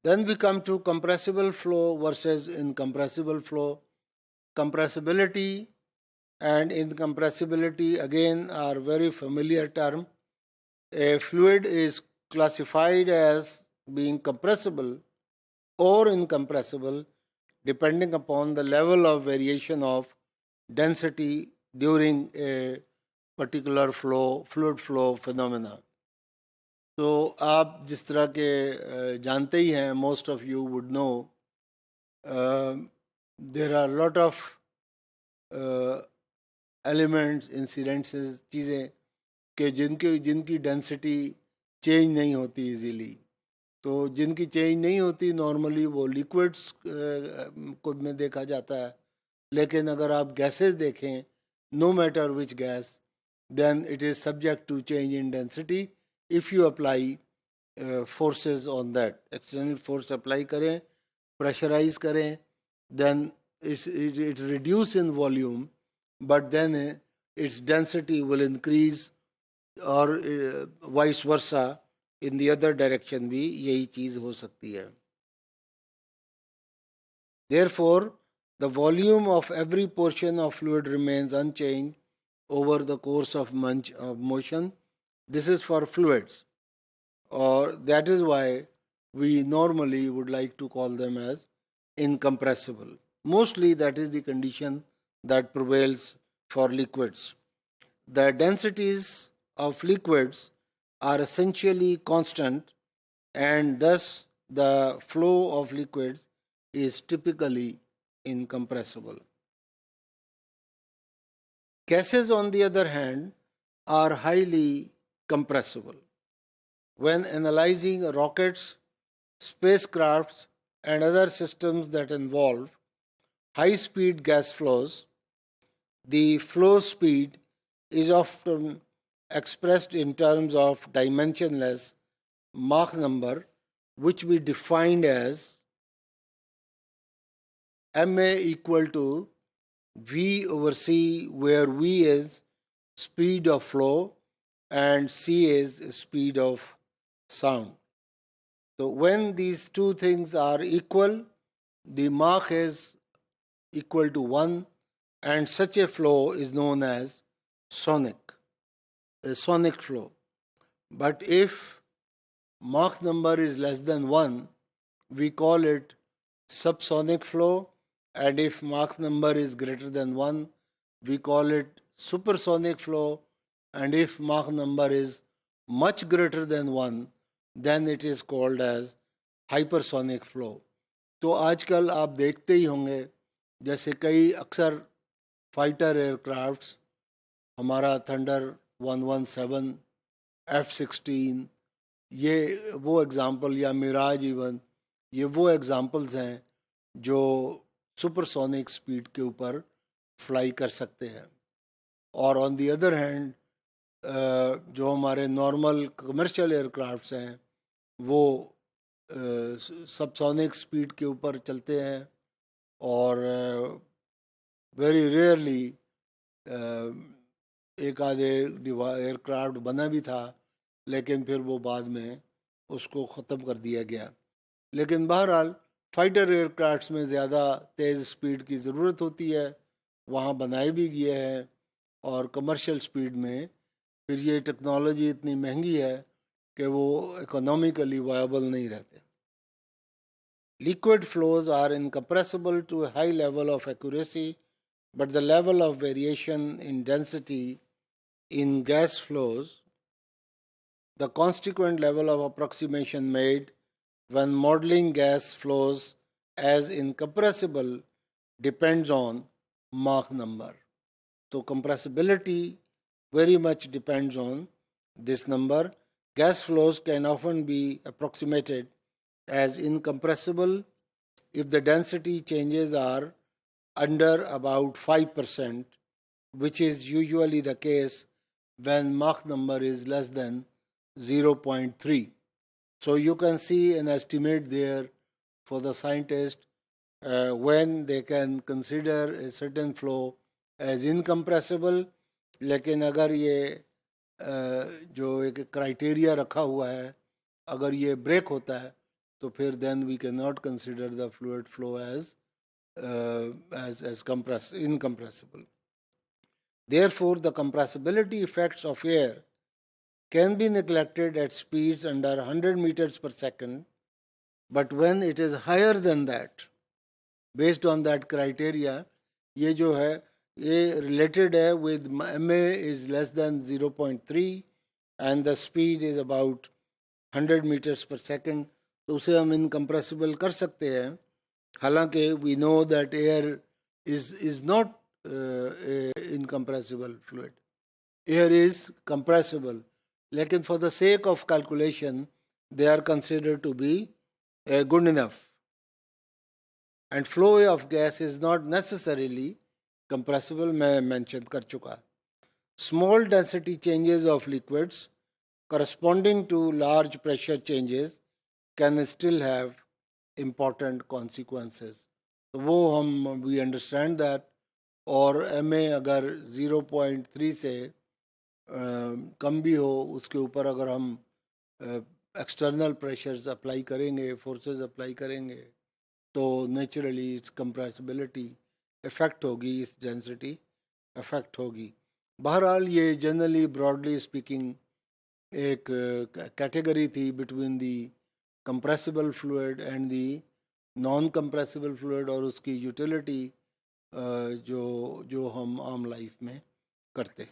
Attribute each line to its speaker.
Speaker 1: Then we come to compressible flow versus incompressible flow. Compressibility and incompressibility again are very familiar term. A fluid is classified as being compressible or incompressible depending upon the level of variation of density during a particular fluid flow phenomena. تو آپ جس طرح کے جانتے ہی ہیں, most of you would know there are lot of elements, incidents, چیزیں کہ جن کی ڈینسٹی چینج نہیں ہوتی ایزیلی. تو جن کی چینج نہیں ہوتی نارملی وہ لیکوڈس کو میں دیکھا جاتا ہے, لیکن اگر آپ گیسز دیکھیں, no matter which gas, then it is subject to change in density if you apply forces on that. External force apply کریں, pressurize کریں, then it reduce in volume, but then its density will increase, or vice versa in the other direction بھی یہی چیز ہو سکتی ہے. Therefore, the volume of every portion of fluid remains unchanged over the course of motion. This is for fluids, or that is why we normally would like to call them as incompressible. Mostly that is the condition that prevails for liquids. The densities of liquids are essentially constant, and thus the flow of liquids is typically incompressible. Gases, on the other hand, are highly compressible. When analyzing rockets, spacecrafts, and other systems that involve high-speed gas flows, the flow speed is often expressed in terms of dimensionless Mach number, which we defined as ma equal to v over c, where v is speed of flow and c is speed of sound. So when these two things are equal, the Mach is equal to 1, and such a flow is known as a sonic flow. But if Mach number is less than 1, we call it subsonic flow, and if Mach number is greater than 1, we call it supersonic flow, and if Mach number is much greater than 1, then it is called as hypersonic flow. تو آج کل آپ دیکھتے ہی ہوں گے جیسے کئی اکثر فائٹر ایئر کرافٹس, ہمارا تھنڈر 117, F-16, یہ وہ ایگزامپل, یا میراج ایون, یہ وہ ایگزامپلز ہیں جو سپر سونک اسپیڈ کے اوپر فلائی کر سکتے ہیں. اور آن دی ادر ہینڈ جو ہمارے نارمل کمرشل ایئر کرافٹس ہیں وہ سب سونک اسپیڈ کے اوپر چلتے ہیں, اور ویری ریئرلی ایک آدھے ایئر کرافٹ بنا بھی تھا, لیکن پھر وہ بعد میں اس کو ختم کر دیا گیا. لیکن بہرحال فائٹر ایئر کرافٹس میں زیادہ تیز اسپیڈ کی ضرورت ہوتی ہے, وہاں بنائے بھی گئے ہیں, اور کمرشل اسپیڈ میں پھر یہ ٹیکنالوجی اتنی مہنگی ہے کہ وہ اکنامیکلی وائبل نہیں رہتے. Liquid flows are incompressible to a high level of accuracy, but the level of variation in density in gas flows, the consequent level of approximation made when modeling gas flows as incompressible, depends on Mach number. So compressibility very much depends on this number. Gas flows can often be approximated as incompressible if the density changes are under about 5%, which is usually the case when Mach number is less than 0.3. So you can see an estimate there for the scientist when they can consider a certain flow as incompressible. لیکن اگر یہ جو ایک criteria رکھا ہوا ہے, اگر یہ بریک ہوتا ہے تو پھر then we cannot consider the fluid flow as incompressible. Therefore, the compressibility effects of air can be neglected at speeds under 100 meters per second, but when it is higher than that, based on that criteria, یہ جو ہے یہ related ہے with ma is less than 0.3 and the speed is about 100 meters per second, تو اسے ہم incompressible کر سکتے ہیں. حالانکہ we know that air is not incompressible fluid. Air is compressible. لیکن for the sake of calculation, they are considered to be good enough. And flow of gas is not necessarily compressible, میں mention کر چکا. Small density changes of liquids corresponding to large pressure changes can still have important consequences. تو وہ ہم we understand that. اور M اے اگر 0.3 سے کم بھی ہو، اس کے اوپر اگر ہم ایکسٹرنل پریشرز اپلائی کریں گے، فورسز اپلائی کریں گے، تو نیچرلی اٹس کمپریسبلٹی افیکٹ ہوگی، اس ڈینسٹی افیکٹ ہوگی. بہرحال یہ جنرلی براڈلی اسپیکنگ ایک کیٹیگری تھی between the compressible fluid and the non compressible fluid, اور اس کی یوٹیلیٹی جو ہم عام لائف میں کرتے.